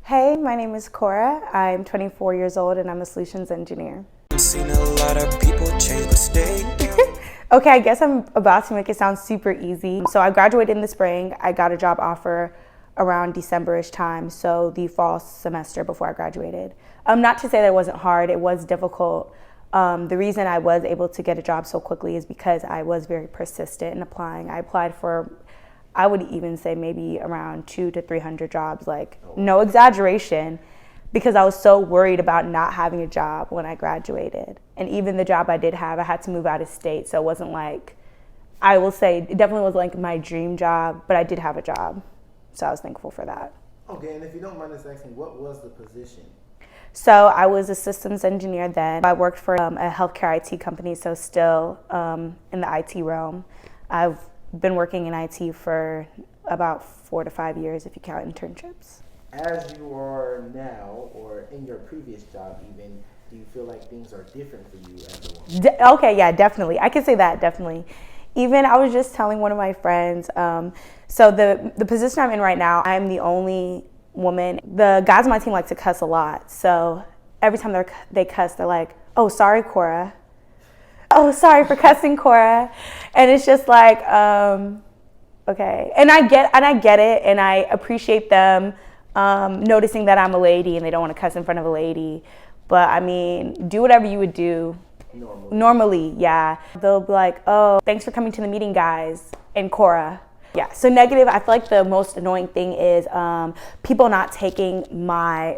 Hey, my name is Kora. I'm 24 years old and I'm a solutions engineer. Seen a lot of people change but stay. Okay, I guess I'm about to make it sound super easy. So I graduated in the spring. I got a job offer around December-ish time, so the fall semester before I graduated. Not to say that it wasn't hard, it was difficult. The reason I was able to get a job so quickly is because I was very persistent in applying. I applied for, I would even say maybe around 200 to 300 jobs, like no exaggeration, because I was so worried about not having a job when I graduated. And even the job I did have, I had to move out of state, so it wasn't like, I will say, it definitely was like my dream job, but I did have a job, so I was thankful for that. Okay, and if you don't mind us asking, what was the position? So I was a systems engineer then. I worked for a healthcare IT company, so still in the IT realm. I've been working in IT for about 4 to 5 years if you count internships. As you are now, or in your previous job even, do you feel like things are different for you as a woman? Okay, yeah, definitely. I can say that, definitely. Even I was just telling one of my friends, so the position I'm in right now, I'm the only woman. The guys on my team like to cuss a lot, so every time they cuss, they're like, "Oh, sorry, Kora. Oh, sorry for cussing, Kora." And it's just like, okay. And I get it, and I appreciate them noticing that I'm a lady and they don't want to cuss in front of a lady. But I mean, do whatever you would do normally, yeah. They'll be like, "Oh, thanks for coming to the meeting, guys," and Kora. Yeah, so negative, I feel like the most annoying thing is people not taking my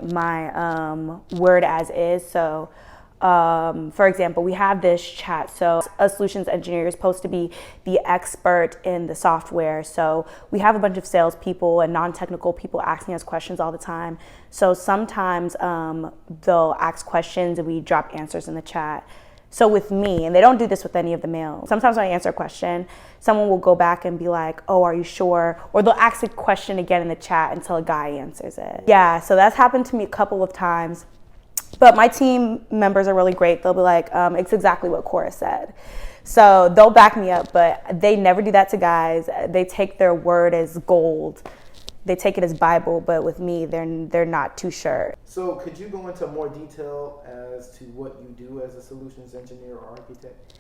word as is. So for example, we have this chat. So a solutions engineer is supposed to be the expert in the software. So we have a bunch of salespeople and non-technical people asking us questions all the time. So sometimes they'll ask questions and we drop answers in the chat. So with me, and they don't do this with any of the males, sometimes when I answer a question, someone will go back and be like, "Oh, are you sure?" Or they'll ask a question again in the chat until a guy answers it. Yeah, so that's happened to me a couple of times. But my team members are really great. They'll be like, "It's exactly what Kora said." So they'll back me up, but they never do that to guys. They take their word as gold. They take it as Bible, but with me, they're not too sure. So could you go into more detail as to what you do as a solutions engineer or architect?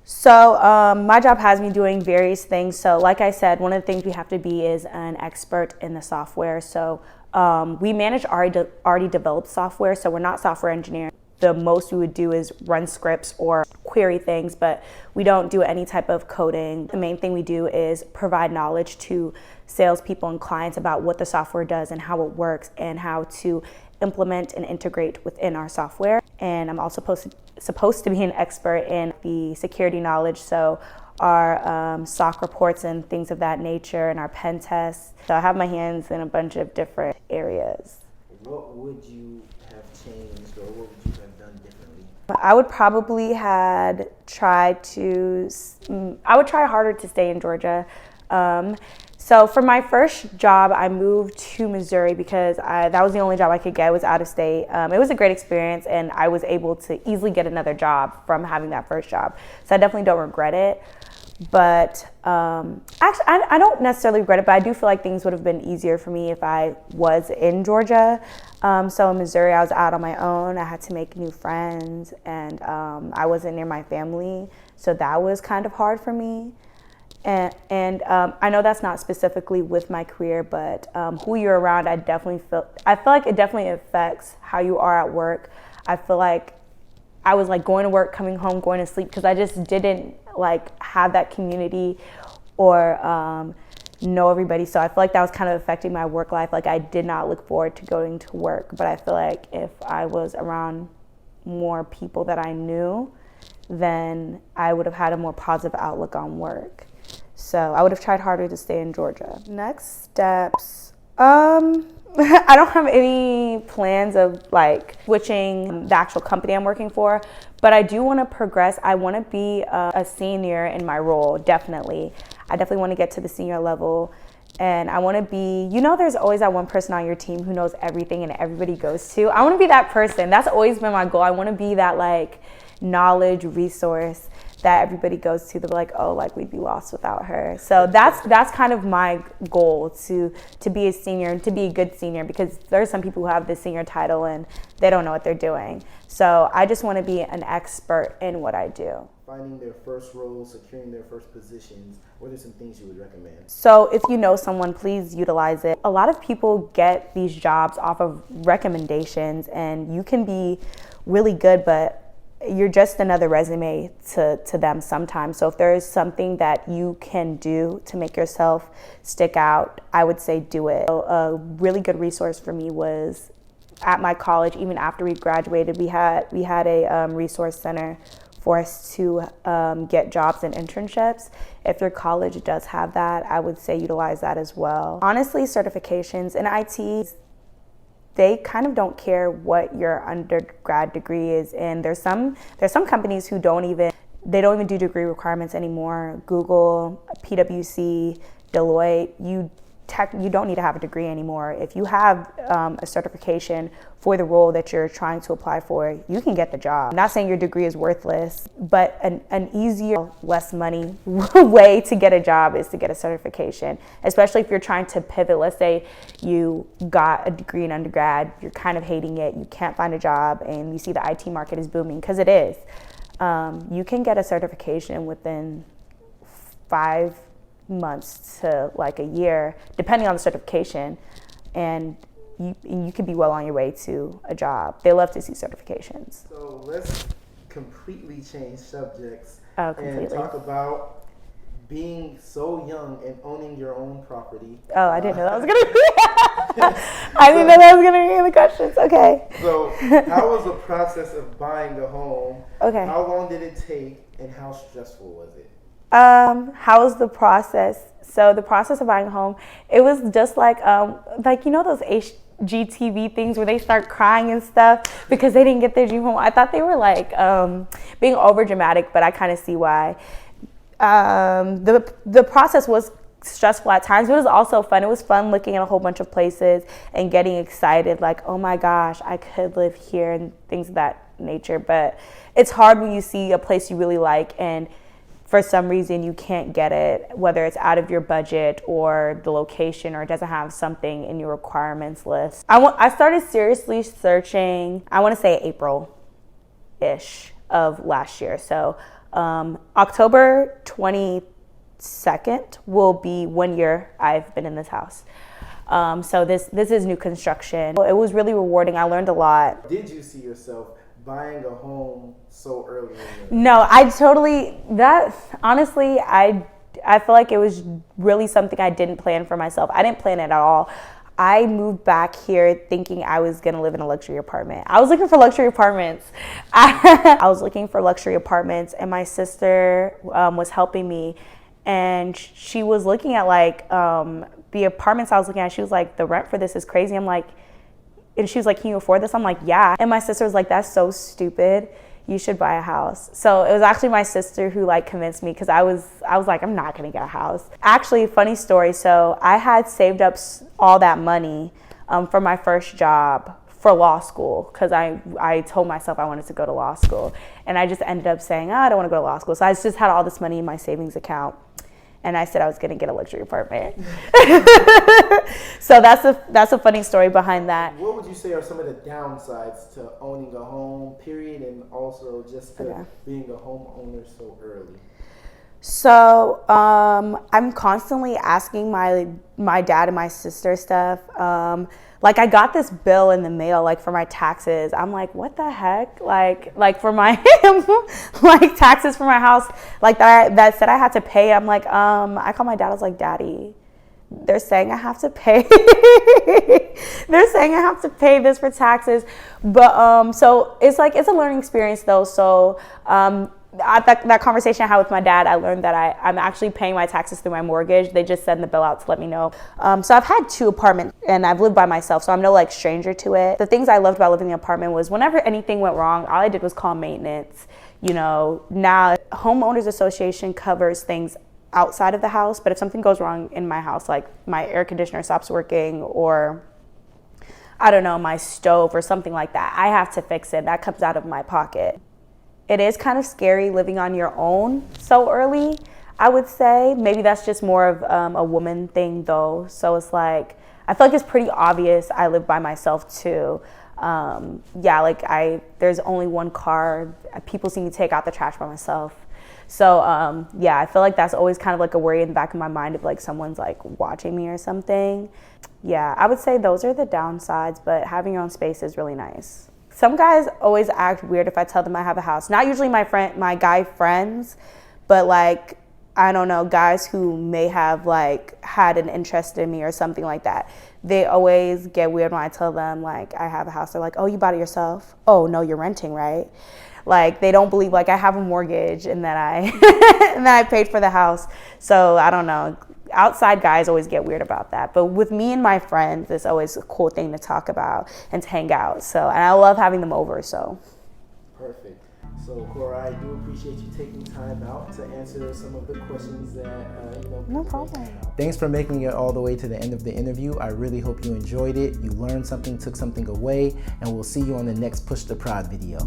So my job has me doing various things. So like I said, one of the things we have to be is an expert in the software. So we manage already developed software, so we're not software engineers. The most we would do is run scripts or query things, but we don't do any type of coding. The main thing we do is provide knowledge to salespeople and clients about what the software does and how it works and how to implement and integrate within our software. And I'm also supposed to be an expert in the security knowledge, so our SOC reports and things of that nature and our pen tests. So I have my hands in a bunch of different areas. What would you have changed or what would you have done differently? I would probably try harder to stay in Georgia. So for my first job, I moved to Missouri because that was the only job I could get. It was out of state. It was a great experience, and I was able to easily get another job from having that first job. So I definitely don't regret it. But actually, I don't necessarily regret it, but I do feel like things would have been easier for me if I was in Georgia. So in Missouri, I was out on my own. I had to make new friends, and I wasn't near my family. So that was kind of hard for me. And I know that's not specifically with my career, but who you're around, I feel like it definitely affects how you are at work. I feel like I was like going to work, coming home, going to sleep, because I just didn't like have that community or know everybody. So I feel like that was kind of affecting my work life. Like I did not look forward to going to work, but I feel like if I was around more people that I knew, then I would have had a more positive outlook on work. So I would have tried harder to stay in Georgia. Next steps. I don't have any plans of like switching the actual company I'm working for, but I do want to progress. I want to be a senior in my role, definitely. I definitely want to get to the senior level And I want to be, there's always that one person on your team who knows everything and everybody goes to. I want to be that person. That's always been my goal. I want to be that like knowledge resource that everybody goes to. They're like, oh, like we'd be lost without her. So that's kind of my goal, to be a senior and to be a good senior, because there are some people who have the senior title and they don't know what they're doing. So I just want to be an expert in what I do. Finding their first role, securing their first positions, what are some things you would recommend? So if you know someone, please utilize it. A lot of people get these jobs off of recommendations, and you can be really good, but you're just another resume to them sometimes. So if there is something that you can do to make yourself stick out, I would say do it. So a really good resource for me was at my college. Even after we graduated, we had a resource center for us to get jobs and internships. If your college does have that, I would say utilize that as well. Honestly, certifications in IT, they kind of don't care what your undergrad degree is in. There's some companies who don't even do degree requirements anymore. Google, PwC, Deloitte, you don't need to have a degree anymore. If you have a certification for the role that you're trying to apply for, you can get the job. I'm not saying your degree is worthless, but an easier, less money way to get a job is to get a certification, especially if you're trying to pivot. Let's say you got a degree in undergrad, you're kind of hating it, you can't find a job, and you see the IT market is booming, because it is. You can get a certification within 5 months to like a year, depending on the certification, and you could be well on your way to a job. They love to see certifications. So let's completely change subjects and talk about being so young and owning your own property. Oh, I didn't know that was gonna be. I didn't know that was gonna be in the questions. Okay. So, how was the process of buying a home? Okay. How long did it take, and how stressful was it? How was the process? So the process of buying a home, it was just like those HGTV things where they start crying and stuff because they didn't get their dream home. I thought they were like being over dramatic, but I kind of see why. The process was stressful at times, but it was also fun. It was fun looking at a whole bunch of places and getting excited, like, oh my gosh, I could live here and things of that nature. But it's hard when you see a place you really like and for some reason you can't get it, whether it's out of your budget or the location, or it doesn't have something in your requirements list. I started seriously searching, I want to say April-ish of last year. So October 22nd will be 1 year I've been in this house. So this is new construction. It was really rewarding. I learned a lot. Did you see yourself buying a home so early? No, honestly, I feel like it was really something I didn't plan for myself. I didn't plan it at all. I moved back here thinking I was gonna live in a luxury apartment. I was looking for luxury apartments. I was looking for luxury apartments, and my sister was helping me, and she was looking at like the apartments I was looking at. She was like, the rent for this is crazy. I'm like, and she was like, can you afford this? I'm like, yeah. And my sister was like, that's so stupid. You should buy a house. So it was actually my sister who like convinced me, because I was like, I'm not gonna get a house. Actually, funny story. So I had saved up all that money for my first job for law school, because I told myself I wanted to go to law school. And I just ended up saying, I don't want to go to law school. So I just had all this money in my savings account. And I said I was going to get a luxury apartment. So that's a funny story behind that. What would you say are some of the downsides to owning a home, period, and also just to being a homeowner so early? So I'm constantly asking my dad and my sister stuff. Like I got this bill in the mail, like for my taxes. I'm like, what the heck? Like for my like taxes for my house, like that said I had to pay. I'm like, I called my dad. I was like, Daddy, they're saying I have to pay. They're saying I have to pay this for taxes. But so it's a learning experience though. So that conversation I had with my dad, I learned that I'm actually paying my taxes through my mortgage. They just send the bill out to let me know. So I've had 2 apartments and I've lived by myself, so I'm no like stranger to it. The things I loved about living in the apartment was whenever anything went wrong, all I did was call maintenance. You know, now homeowners association covers things outside of the house, but if something goes wrong in my house, like my air conditioner stops working, or I don't know, my stove or something like that, I have to fix it. That comes out of my pocket. It is kind of scary living on your own so early, I would say. Maybe that's just more of a woman thing though. So it's like, I feel like it's pretty obvious I live by myself too. Yeah, like there's only one car. People see me take out the trash by myself. So yeah, I feel like that's always kind of like a worry in the back of my mind if like someone's like watching me or something. Yeah, I would say those are the downsides, but having your own space is really nice. Some guys always act weird if I tell them I have a house. Not usually my guy friends, but like, I don't know, guys who may have like had an interest in me or something like that. They always get weird when I tell them like I have a house. They're like, oh, you bought it yourself? Oh, no, you're renting, right? Like they don't believe like I have a mortgage and that and that I paid for the house. So I don't know. Outside guys always get weird about that. But with me and my friends, it's always a cool thing to talk about and to hang out. So, and I love having them over, so. Perfect. So, Kora, I do appreciate you taking time out to answer some of the questions that, No problem. Thanks for making it all the way to the end of the interview. I really hope you enjoyed it. You learned something, took something away, and we'll see you on the next Push the Prod video.